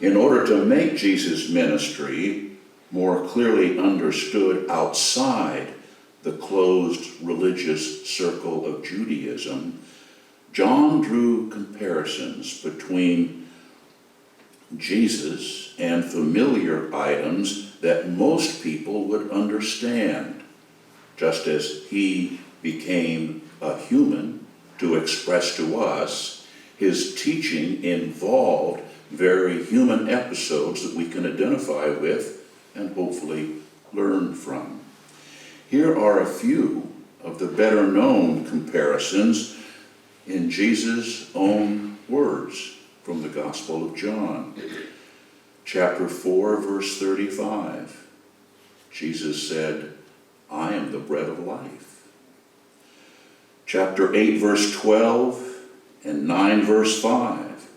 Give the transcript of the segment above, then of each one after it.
in order to make Jesus' ministry more clearly understood outside the closed religious circle of Judaism, John drew comparisons between Jesus and familiar items that most people would understand, just as he became a human to express to us. His teaching involved very human episodes that we can identify with and hopefully learn from. Here are a few of the better known comparisons in Jesus' own words from the Gospel of John. Chapter 4, verse 35. Jesus said, "I am the bread of life." Chapter 8, verse 12 and 9, verse 5.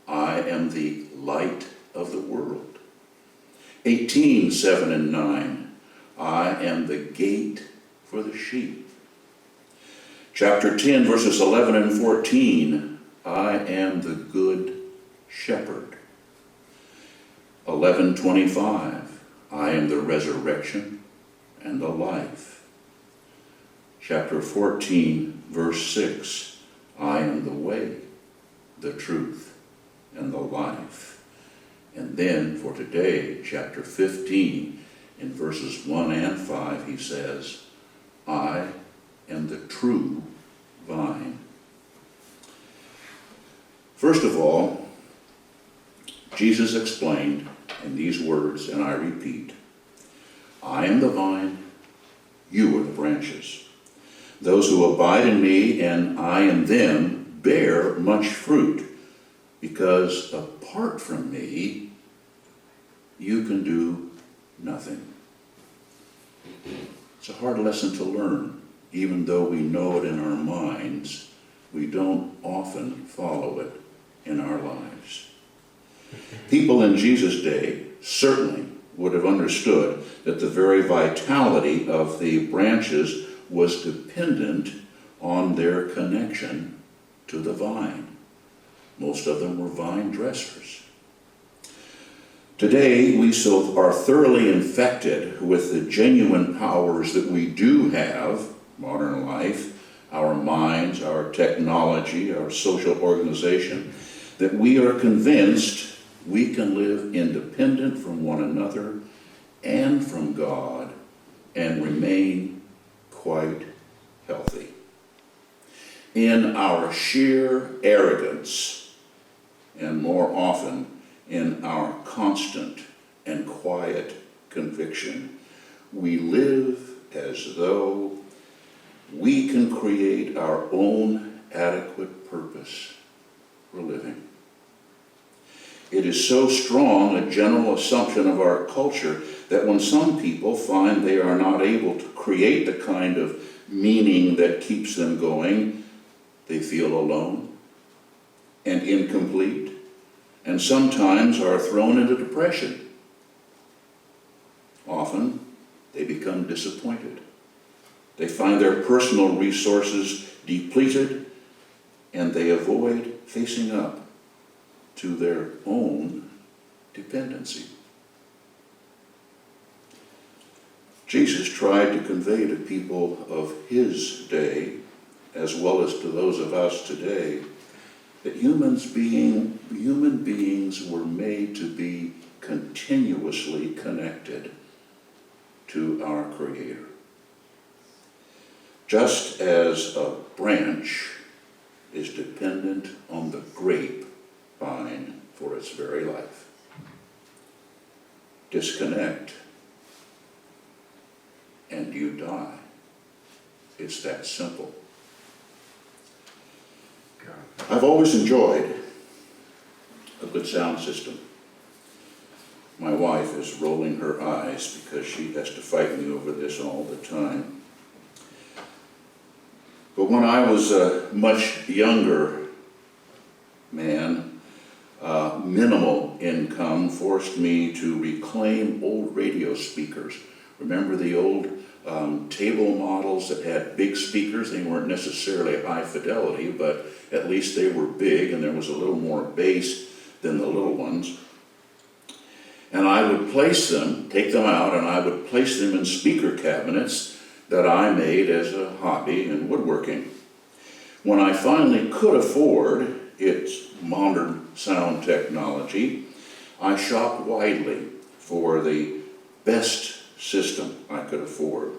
"I am the light of the world." 18, 7 and 9. "I am the gate for the sheep." Chapter 10, verses 11 and 14. "I am the good shepherd." 11:25. "I am the resurrection and the life." Chapter 14, verse 6. "I am the way, the truth, and the life." And then for today, chapter 15, in verses 1 and 5, he says, "I am the true vine." First of all, Jesus explained in these words, and I repeat, "I am the vine, you are the branches. Those who abide in me and I in them bear much fruit, because apart from me, you can do nothing." It's a hard lesson to learn. Even though we know it in our minds, we don't often follow it in our lives. People in Jesus' day certainly would have understood that the very vitality of the branches was dependent on their connection to the vine. Most of them were vine dressers. Today, we so are thoroughly infected with the genuine powers that we do have, modern life, our minds, our technology, our social organization, that we are convinced we can live independent from one another and from God and remain quite healthy. In our sheer arrogance, and more often in our constant and quiet conviction, we live as though we can create our own adequate purpose for living. It is so strong a general assumption of our culture that when some people find they are not able to create the kind of meaning that keeps them going, they feel alone and incomplete, and sometimes are thrown into depression. Often, they become disappointed. They find their personal resources depleted, and they avoid facing up to their own dependency. Jesus tried to convey to people of his day, as well as to those of us today, that human beings were made to be continuously connected to our Creator. Just as a branch is dependent on the grapevine for its very life. Disconnect and you die. It's that simple. I've always enjoyed a good sound system. My wife is rolling her eyes because she has to fight me over this all the time. But when I was a much younger man, minimal income forced me to reclaim old radio speakers. Remember the old table models that had big speakers? They weren't necessarily high fidelity, but at least they were big and there was a little more bass than the little ones. And I would take them out, and I would place them in speaker cabinets that I made as a hobby in woodworking. When I finally could afford its modern sound technology, I shopped widely for the best system I could afford.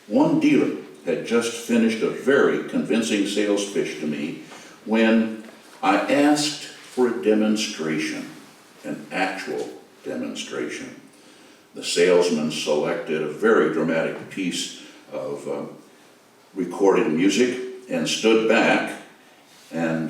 One dealer had just finished a very convincing sales pitch to me when I asked for a demonstration, an actual demonstration. The salesman selected a very dramatic piece of recorded music and stood back, and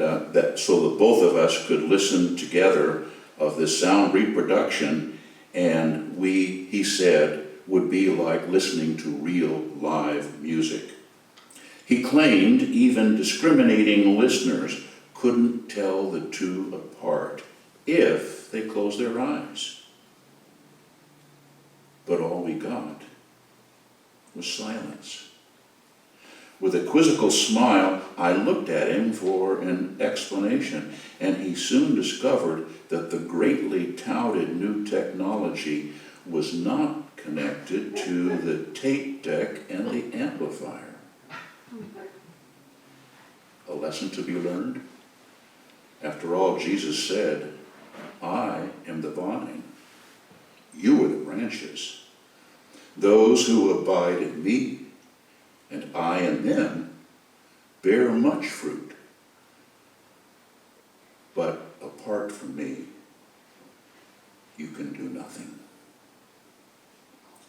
so that both of us could listen together of this sound reproduction, and he said, would be like listening to real live music. He claimed even discriminating listeners couldn't tell the two apart if they closed their eyes. But all we got was silence. With a quizzical smile, I looked at him for an explanation, and he soon discovered that the greatly touted new technology was not connected to the tape deck and the amplifier. A lesson to be learned? After all, Jesus said, I am the vine. You are the branches. Those who abide in me, and I in them, bear much fruit. But apart from me, you can do nothing.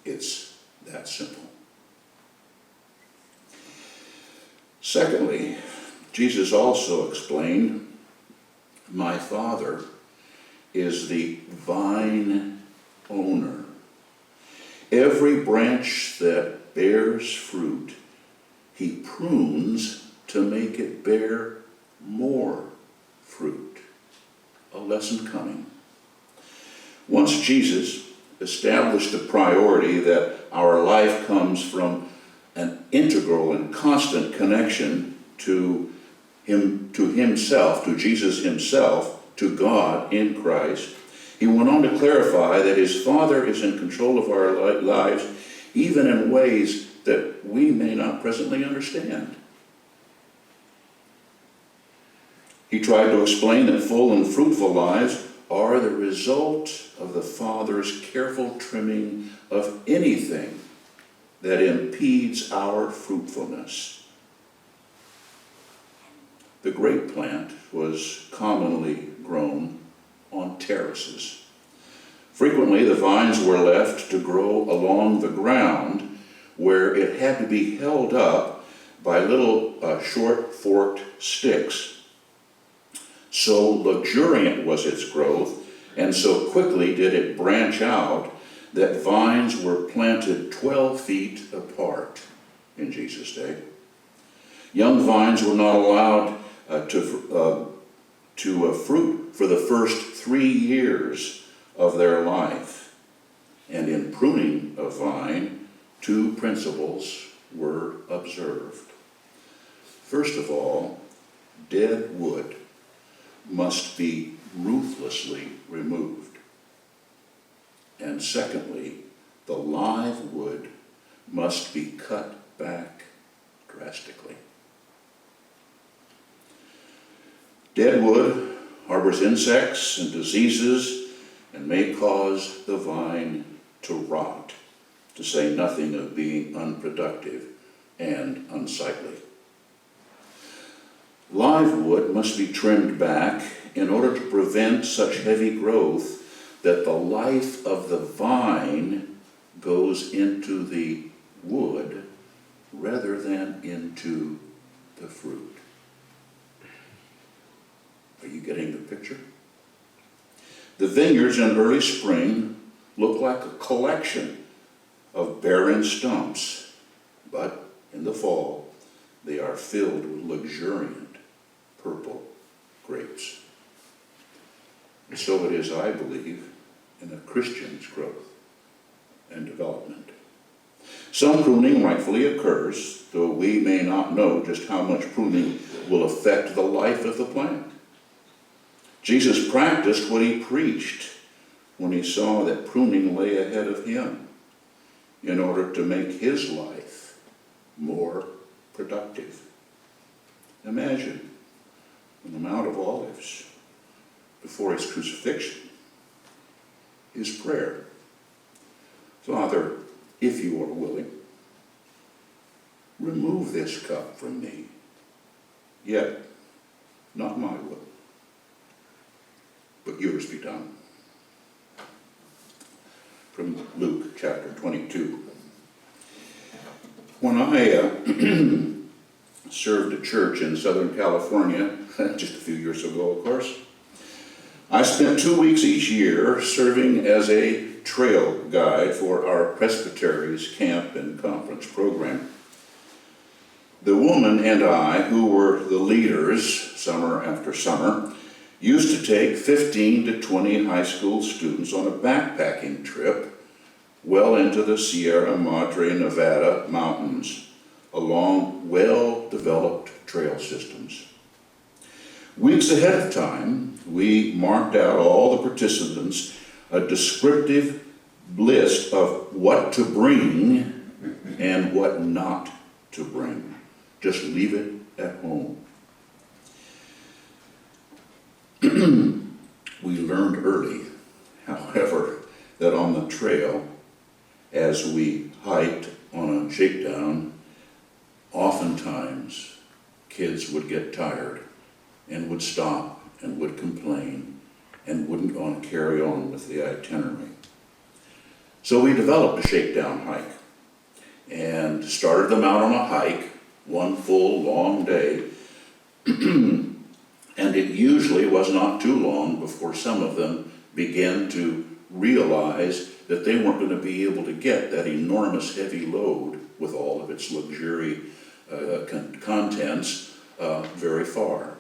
It's that simple. Secondly, Jesus also explained, my Father is the vine owner. Every branch that bears fruit, he prunes to make it bear more fruit. A lesson coming. Once Jesus established the priority that our life comes from an integral and constant connection to himself, to Jesus himself, to God in Christ, he went on to clarify that his Father is in control of our lives, even in ways that we may not presently understand. He tried to explain that full and fruitful lives are the result of the Father's careful trimming of anything that impedes our fruitfulness. The grape plant was commonly grown on terraces. Frequently, the vines were left to grow along the ground, where it had to be held up by little short forked sticks. So luxuriant was its growth, and so quickly did it branch out, that vines were planted 12 feet apart in Jesus' day. Young vines were not allowed to fruit for the first 3 years of their life. And in pruning a vine, 2 principles were observed. First of all, dead wood must be ruthlessly removed. And secondly, the live wood must be cut back drastically. Dead wood harbors insects and diseases and may cause the vine to rot, to say nothing of being unproductive and unsightly. Live wood must be trimmed back in order to prevent such heavy growth that the life of the vine goes into the wood rather than into the fruit. Are you getting the picture? The vineyards in early spring look like a collection of barren stumps, but in the fall they are filled with luxuriant purple grapes. And so it is, I believe, in a Christian's growth and development. Some pruning rightfully occurs, though we may not know just how much pruning will affect the life of the plant. Jesus practiced what he preached when he saw that pruning lay ahead of him in order to make his life more productive. Imagine on the Mount of Olives, before his crucifixion, his prayer. Father, if you are willing, remove this cup from me, yet not my will, but yours be done. From Luke chapter 22. When I served a church in Southern California, just a few years ago, of course, I spent 2 weeks each year serving as a trail guide for our presbytery's camp and conference program. The woman and I, who were the leaders summer after summer, used to take 15 to 20 high school students on a backpacking trip well into the Sierra Madre, Nevada mountains along well-developed trail systems. Weeks ahead of time, we marked out all the participants a descriptive list of what to bring and what not to bring. Just leave it at home. We learned early, however, that on the trail, as we hiked on a shakedown, oftentimes kids would get tired and would stop and would complain and wouldn't want to carry on with the itinerary. So we developed a shakedown hike and started them out on a hike, one full long day. And it usually was not too long before some of them began to realize that they weren't going to be able to get that enormous heavy load with all of its luxury contents very far.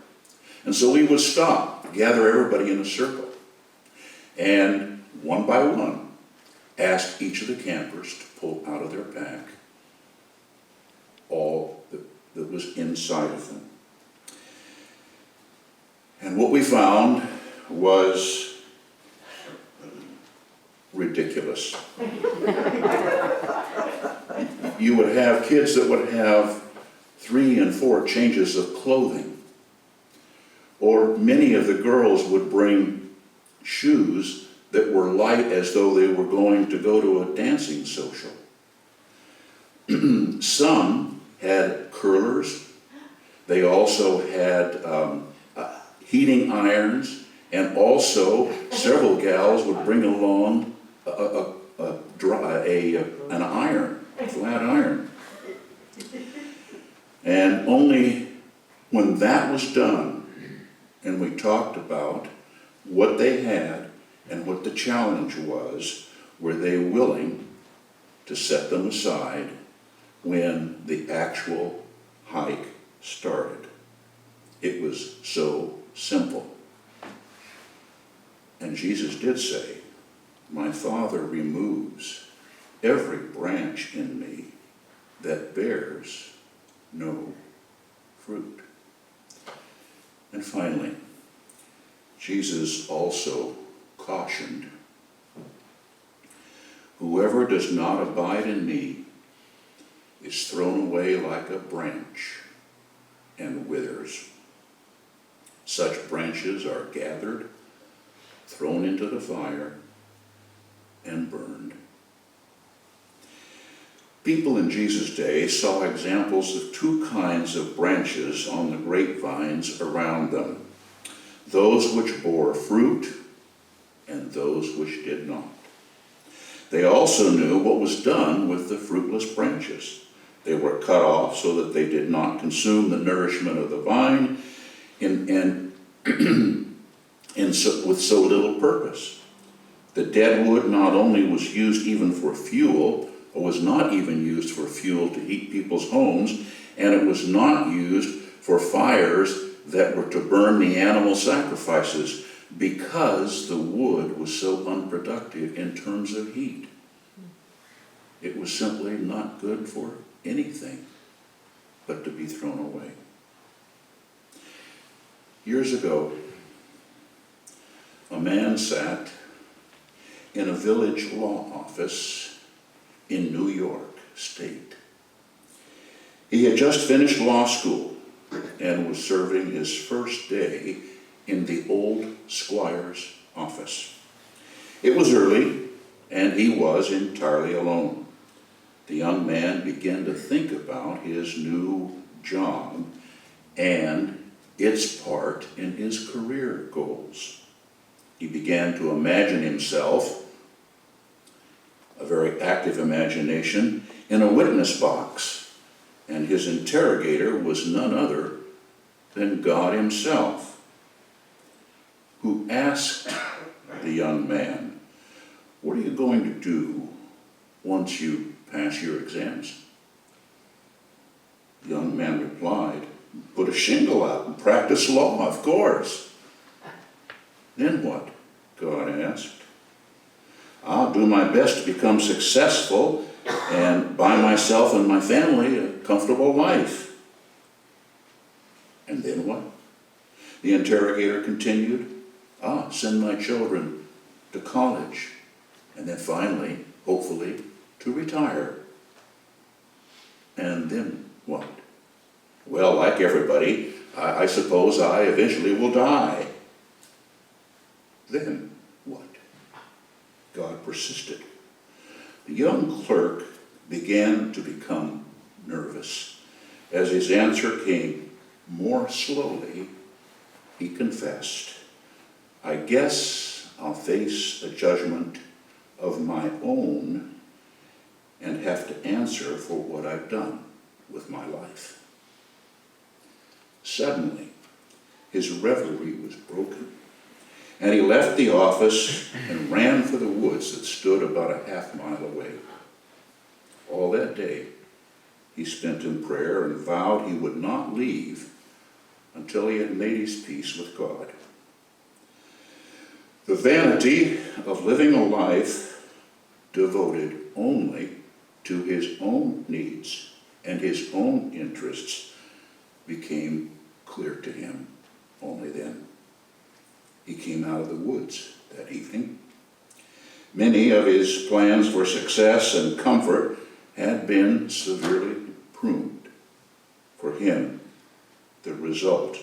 And so we would stop, gather everybody in a circle, and one by one ask each of the campers to pull out of their pack all that was inside of them. And what we found was ridiculous. You would have kids that would have 3 and 4 changes of clothing. Or many of the girls would bring shoes that were light as though they were going to go to a dancing social. Some had curlers. They also had heating irons, and also several gals would bring along an iron, a flat iron. And only when that was done, and we talked about what they had and what the challenge was, were they willing to set them aside when the actual hike started. It was so simple. And Jesus did say, "My Father removes every branch in me that bears no fruit." And finally, Jesus also cautioned, "Whoever does not abide in me is thrown away like a branch and withers. Such branches are gathered, thrown into the fire, and burned." People in Jesus' day saw examples of 2 kinds of branches on the grapevines around them: those which bore fruit and those which did not. They also knew what was done with the fruitless branches. They were cut off so that they did not consume the nourishment of the vine with so little purpose. The dead wood not only was used even for fuel, or was not even used for fuel to heat people's homes, and it was not used for fires that were to burn the animal sacrifices, because the wood was so unproductive in terms of heat. It was simply not good for anything but to be thrown away. Years ago, a man sat in a village law office in New York State. He had just finished law school and was serving his first day in the old squire's office. It was early, and he was entirely alone. The young man began to think about his new job and its part in his career goals. He began to imagine himself, a very active imagination, in a witness box, and his interrogator was none other than God himself, who asked the young man, "What are you going to do once you pass your exams?" The young man replied, "Put a shingle out and practice law, of course." "Then what?" God asked. "I'll do my best to become successful and buy myself and my family a comfortable life." "And then what?" The interrogator continued. "Send my children to college, and then finally, hopefully, to retire." "And then what?" "Well, like everybody, I suppose I eventually will die." "Then what?" God persisted. The young clerk began to become nervous. As his answer came more slowly, he confessed, "I guess I'll face a judgment of my own and have to answer for what I've done with my life." Suddenly, his reverie was broken, and he left the office and ran for the woods that stood about a half-mile away. All that day, he spent in prayer and vowed he would not leave until he had made his peace with God. The vanity of living a life devoted only to his own needs and his own interests became clear to him only then. He came out of the woods that evening. Many of his plans for success and comfort had been severely pruned. For him, the result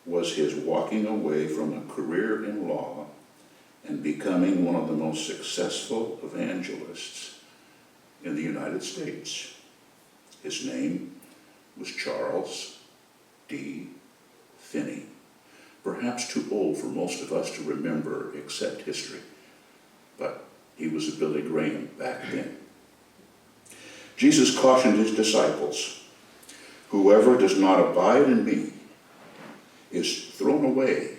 was his walking away from a career in law and becoming one of the most successful evangelists in the United States. His name was Charles D. Finney. Perhaps too old for most of us to remember except history, but he was a Billy Graham back then. Jesus cautioned his disciples, "Whoever does not abide in me is thrown away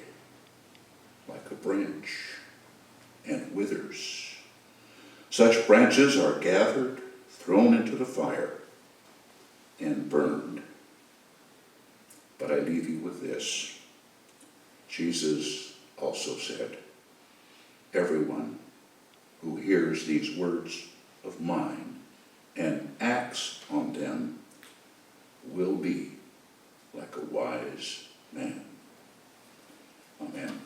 like a branch and withers. Such branches are gathered, thrown into the fire, and burned." But I leave you with this. Jesus also said, "Everyone who hears these words of mine and acts on them will be like a wise man." Amen.